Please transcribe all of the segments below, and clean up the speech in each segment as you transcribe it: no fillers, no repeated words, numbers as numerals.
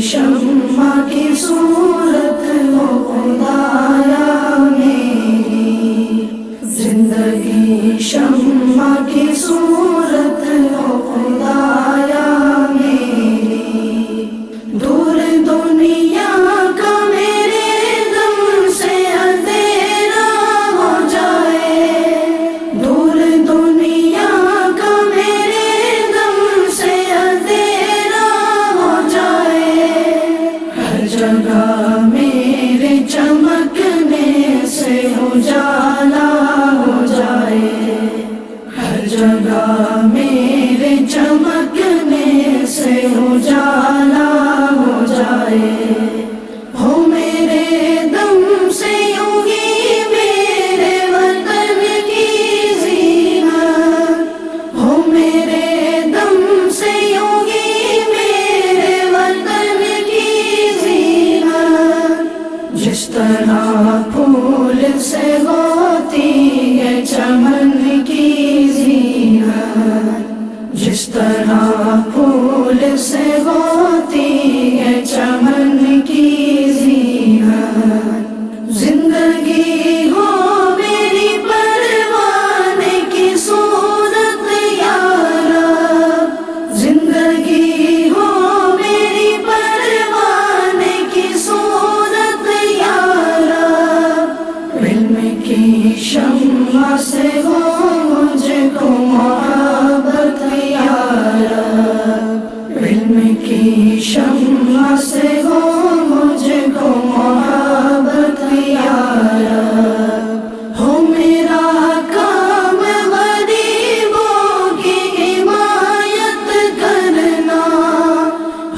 شمع کی صورت ہو خدایا میری، زندگی شمع کی صورت ہو خدایا میری، دور دنیا کا میرے دم سے اندھیرا ہو جائے، دور دنیا کا میرے دم سے اندھیرا ہو جائے، ہر جگہ میرے چمکنے سے اجالا ہو جائے، ہر جگہ میرے چمکنے سے اجالا ہو جائے، ہو میرے دم سے یوں ہی میرے وطن کی زینت، ہو میرے دم سے یوں ہی میرے وطن کی زینت، جس طرح پھول سے ہوتی ہے چمن کی زینت، جس طرح پھول سے ہوتی ہے چمن کی زینت، زندگی ہو میری پروانے کی صورت یا رب، زندگی ہو میری پروانے کی صورت یا رب، علم کی شمع سے ہو مجھ کو محبت یا رب، علم کی شمع سے ہو مجھ کو محبت یا رب، ہو میرا کام غریبوں کی حمایت کرنا،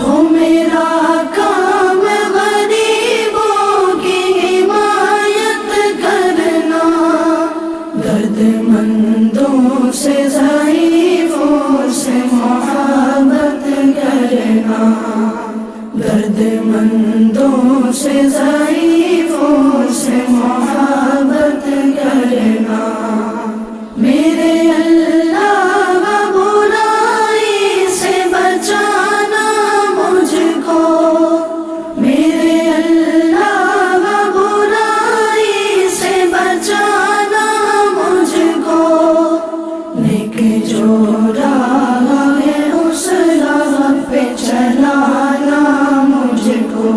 ہو میرا کام غریبوں کی حمایت کرنا، درد مندوں سے ضعیفوں سے محبت کرنا، درد مندوں سے ضعیفوں سے محبت کرنا، میرے اللہ برائی سے بچانا مجھ کو، میرے اللہ برائی سے بچانا مجھ کو، نیک جو راہ ہے اس راہ پہ چلانا مجھ کو،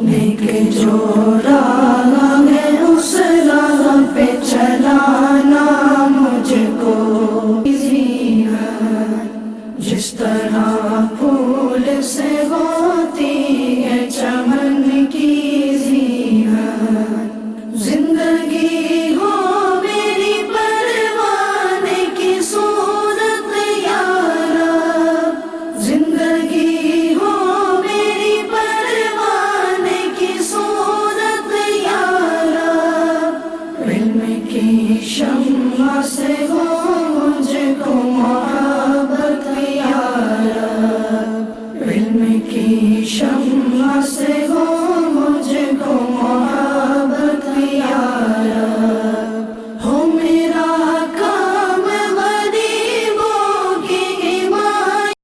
نیک جو راہ ہے اس راہ پہ چلانا مجھ کو، جس طرح پھول سے ہوتی ہے چمن کی زینت، زندگی ہو میری پروانے کی صورت یا رب، زندگی ہو میری پروانے کی صورت یا رب، علم کی شمع سے ہو